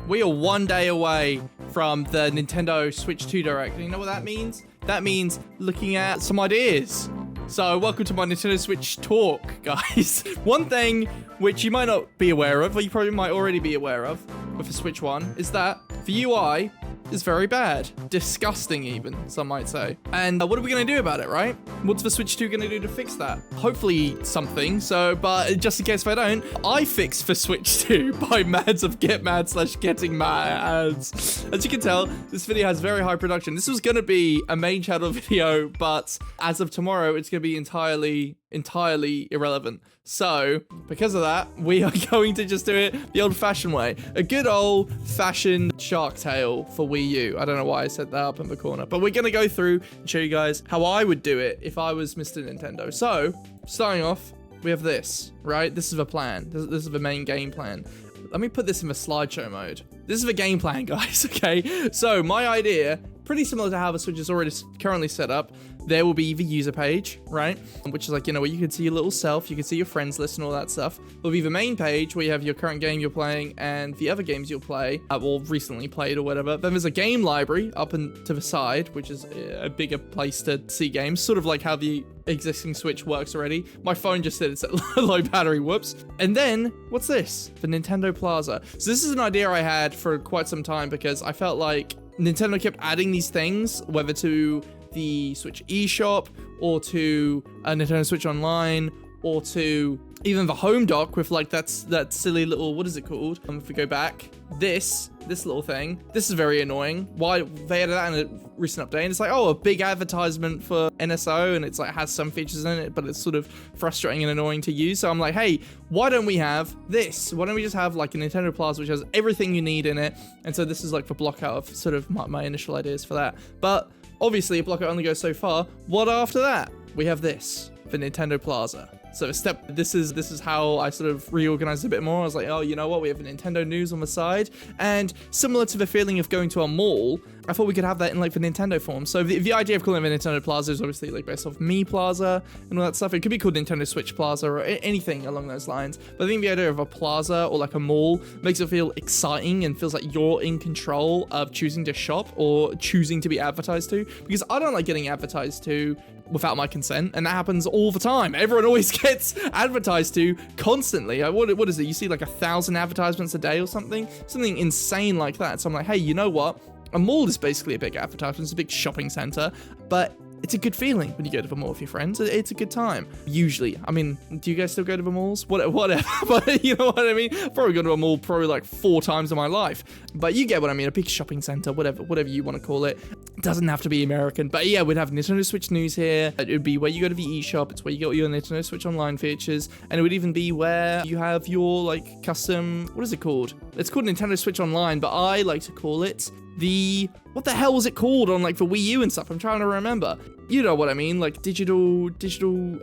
We are 1 day away from the Nintendo Switch 2 Direct. And you know what that means? That means looking at some ideas. So welcome to my Nintendo Switch talk, guys. One thing which you might not be aware of, or you probably might already be aware of with the Switch 1, is that the UI is very bad. Disgusting even, some might say. And what are we going to do about it, right? What's the Switch 2 going to do to fix that? Hopefully something. But just in case if I don't, I fixed the Switch 2 by madz of GetMadz / getting_madz. As you can tell, this video has very high production. This was going to be a main channel video, but as of tomorrow, it's going to be entirely irrelevant. So, because of that, we are going to just do it the old-fashioned way. A good old-fashioned Shark Tale for Wii U. I don't know why I set that up in the corner, but we're going to go through and show you guys how I would do it if I was Mr. Nintendo. So, starting off, we have this, right? This is the plan. This is the main game plan. Let me put this in the slideshow mode. This is the game plan, guys, okay? So, my idea, pretty similar to how the Switch is already currently set up. There will be the user page, right? Which is like, you know, where you can see your little self, you can see your friends list and all that stuff. There'll be the main page where you have your current game you're playing and the other games you'll play, or recently played or whatever. Then there's a game library up and to the side, which is a bigger place to see games, sort of like how the existing Switch works already. My phone just said it's at low battery, whoops. And then, what's this? The Nintendo Plaza. So this is an idea I had for quite some time because I felt like Nintendo kept adding these things, whether to the Switch eShop or to Nintendo Switch Online or to even the home dock with like that silly little, what is it called? If we go back, this little thing, this is very annoying. Why they added that in a recent update, and it's like, oh, a big advertisement for NSO, and it's like has some features in it, but it's sort of frustrating and annoying to use. So I'm like, hey, why don't we have this? Why don't we just have like a Nintendo Plaza which has everything you need in it? And so this is like the block out of sort of my initial ideas for that. But obviously a block out only goes so far. What after that? We have this, the Nintendo Plaza. So this is how I sort of reorganized a bit more. I was like, oh, you know what? We have Nintendo news on the side. And similar to the feeling of going to a mall, I thought we could have that in like the Nintendo form. So the idea of calling it Nintendo Plaza is obviously like based off Me Plaza and all that stuff. It could be called Nintendo Switch Plaza or anything along those lines. But I think the idea of a plaza or like a mall makes it feel exciting and feels like you're in control of choosing to shop or choosing to be advertised to. Because I don't like getting advertised to without my consent, and that happens all the time. Everyone always gets advertised to constantly. What is it? You see like 1,000 advertisements a day or something insane like that. So I'm like, hey, you know what? A mall is basically a big advertisement. It's a big shopping center, but it's a good feeling when you go to the mall with your friends. It's a good time. Usually. I mean, do you guys still go to the malls? Whatever. But you know what I mean? I've probably gone to a mall probably like 4 times in my life. But you get what I mean. A big shopping center, whatever you want to call it. It doesn't have to be American. But yeah, we'd have Nintendo Switch news here. It would be where you go to the eShop. It's where you get all your Nintendo Switch Online features. And it would even be where you have your like custom, what is it called? It's called Nintendo Switch Online, but I like to call it what the hell was it called on like the Wii U and stuff? I'm trying to remember. You know what I mean, like digital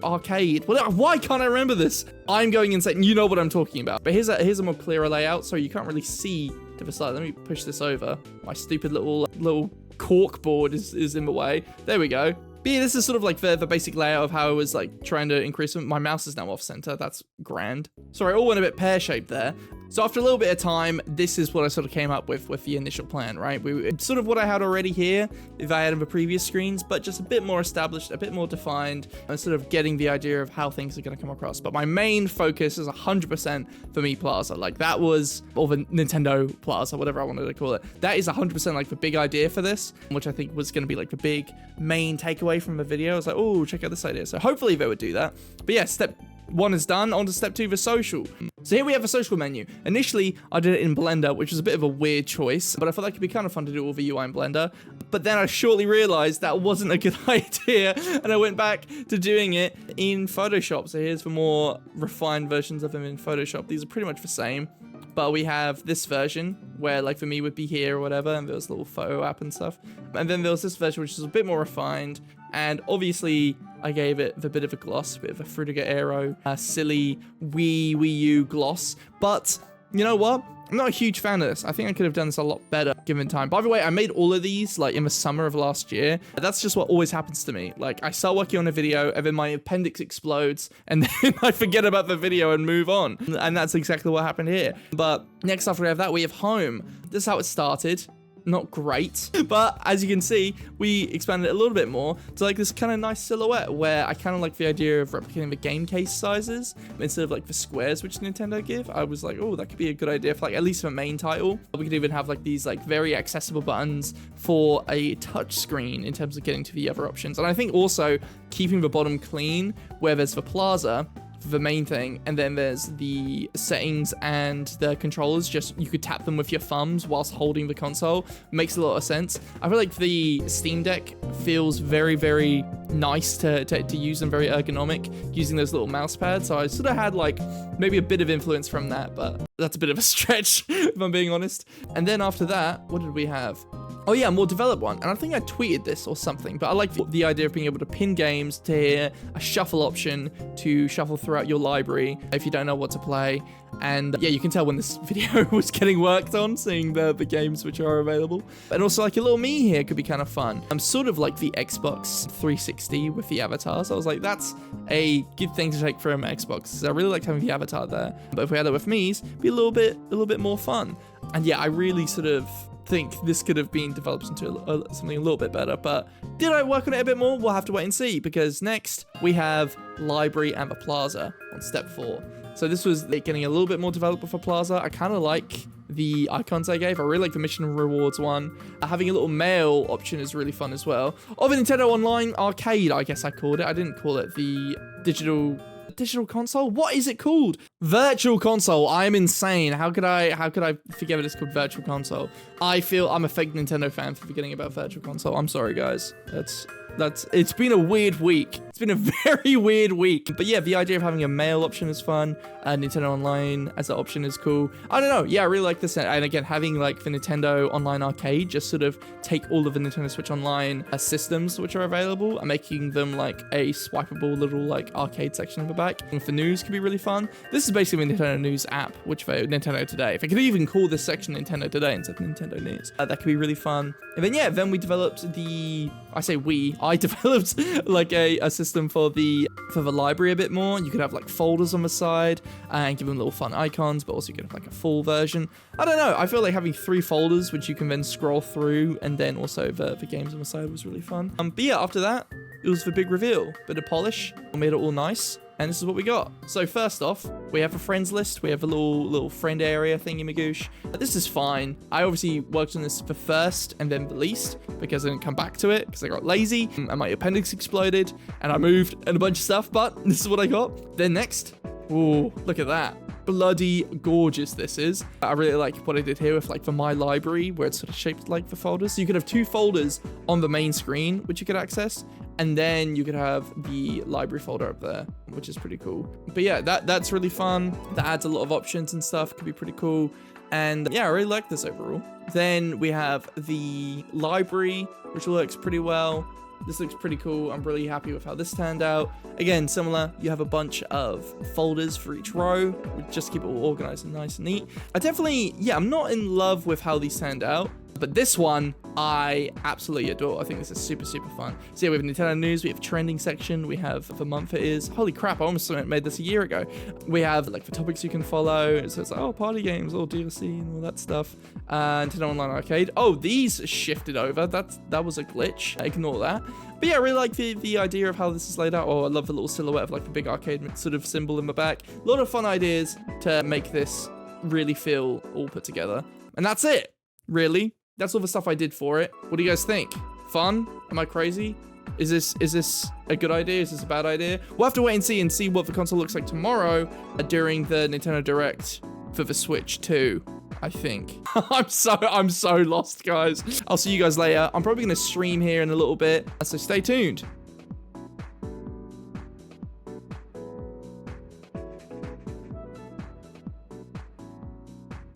arcade. Why can't I remember this? I'm going insane. You know what I'm talking about. But here's a more clearer layout, so you can't really see to the side. Let me push this over. My stupid little cork board is in the way. There we go. But yeah, this is sort of like the basic layout of how I was like trying to increase them. My mouse is now off center. That's grand. Sorry, I all went a bit pear-shaped there. So after a little bit of time, this is what I sort of came up with the initial plan, right? It's sort of what I had already here, if I had in the previous screens, but just a bit more established, a bit more defined, and sort of getting the idea of how things are going to come across. But my main focus is 100% for Me Plaza. Like that was, or the Nintendo Plaza, whatever I wanted to call it. That is 100% like the big idea for this, which I think was going to be like the big main takeaway from the video. I was like, oh, check out this idea. So hopefully they would do that. But yeah, step 1 is done. On to step 2, the social. So here we have a social menu. Initially, I did it in Blender, which was a bit of a weird choice, but I thought that could be kind of fun to do all the UI in Blender. But then I shortly realized that wasn't a good idea, and I went back to doing it in Photoshop. So here's the more refined versions of them in Photoshop. These are pretty much the same, but we have this version where like for me would be here or whatever, and there was a little photo app and stuff. And then there was this version which is a bit more refined, and obviously I gave it a bit of a gloss, a bit of a Fruitiger Aero, silly Wii U gloss. But you know what? I'm not a huge fan of this. I think I could have done this a lot better given time. By the way, I made all of these like in the summer of last year. That's just what always happens to me. Like I start working on a video and then my appendix explodes and then I forget about the video and move on. And that's exactly what happened here. But next after we have that, we have home. This is how it started. Not great, but as you can see, we expanded it a little bit more to like this kind of nice silhouette where I kind of like the idea of replicating the game case sizes instead of like the squares which Nintendo give. I was like, oh, that could be a good idea for like at least the main title. We could even have like these like very accessible buttons for a touch screen in terms of getting to the other options. And I think also keeping the bottom clean where there's the plaza, the main thing, and then there's the settings and the controllers, just you could tap them with your thumbs whilst holding the console. Makes a lot of sense. I feel like the Steam Deck feels very, very nice to use and very ergonomic using those little mouse pads. So I sort of had like maybe a bit of influence from that, but that's a bit of a stretch if I'm being honest. And then after that, what did we have? Oh yeah, more developed one. And I think I tweeted this or something, but I like the idea of being able to pin games to here, a shuffle option to shuffle throughout your library if you don't know what to play. And yeah, you can tell when this video was getting worked on, seeing the games which are available. And also like a little me here could be kind of fun. I'm sort of like the Xbox 360 with the avatar. So I was like, that's a good thing to take from Xbox. So I really like having the avatar there. But if we had it with me's, it'd be a little bit more fun. And yeah, I really sort of think this could have been developed into something a little bit better, but did I work on it a bit more? We'll have to wait and see, because next we have library and the plaza on step 4. So this was getting a little bit more developed for plaza. I kind of like the icons I gave. I really like the mission and rewards one. Having a little mail option is really fun as well. Oh, the Nintendo Online Arcade, I guess I called it. I didn't call it the digital console. What is it called? Virtual console. I am insane. How could I forget that it's called virtual console? I feel I'm a fake Nintendo fan for forgetting about virtual console. I'm sorry, guys. It's been a weird week. It's been a very weird week. But yeah, the idea of having a mail option is fun. Nintendo Online as an option is cool. I don't know. Yeah, I really like this. And again, having like the Nintendo Online Arcade just sort of take all of the Nintendo Switch Online systems which are available and making them like a swipeable little like arcade section in the back. And for news could be really fun. This is basically a Nintendo News app, which for Nintendo Today. If I could even call this section Nintendo Today instead of Nintendo News, that could be really fun. And then yeah, then we developed I developed like a system for the library a bit more. You could have like folders on the side and give them little fun icons, but also you could have like a full version. I don't know. I feel like having 3 folders which you can then scroll through, and then also the games on the side was really fun. But yeah, after that, it was the big reveal. Bit of polish, we made it all nice. And this is what we got. So first off, we have a friends list. We have a little friend area thingy-magoosh. This is fine. I obviously worked on this for first and then the least because I didn't come back to it because I got lazy and my appendix exploded and I moved and a bunch of stuff, but this is what I got. Then next, ooh, look at that. Bloody gorgeous this is. I really like what I did here with like the My Library, where it's sort of shaped like the folders. So you could have 2 folders on the main screen, which you could access, and then you could have the library folder up there, which is pretty cool. But yeah, that's really fun. That adds a lot of options and stuff. Could be pretty cool. And yeah, I really like this overall. Then we have the library, which works pretty well. This looks pretty cool. I'm really happy with how this turned out. Again, similar, you have a bunch of folders for each row. We just keep it all organized and nice and neat. I'm not in love with how these turned out, but this one I absolutely adore. I think this is super, super fun. So yeah, we have Nintendo News, we have trending section, we have the month it is. Holy crap, I almost made this a year ago. We have like the topics you can follow. So it's like, oh, party games, all DLC and all that stuff. Nintendo Online Arcade. Oh, these shifted over. That was a glitch. Ignore that. But yeah, I really like the idea of how this is laid out. Oh, I love the little silhouette of like the big arcade sort of symbol in the back. A lot of fun ideas to make this really feel all put together. And that's it, really. That's all the stuff I did for it. What do you guys think? Fun? Am I crazy? Is this a good idea? Is this a bad idea? We'll have to wait and see what the console looks like tomorrow during the Nintendo Direct for the Switch 2, I think. I'm so lost, guys. I'll see you guys later. I'm probably going to stream here in a little bit, so stay tuned.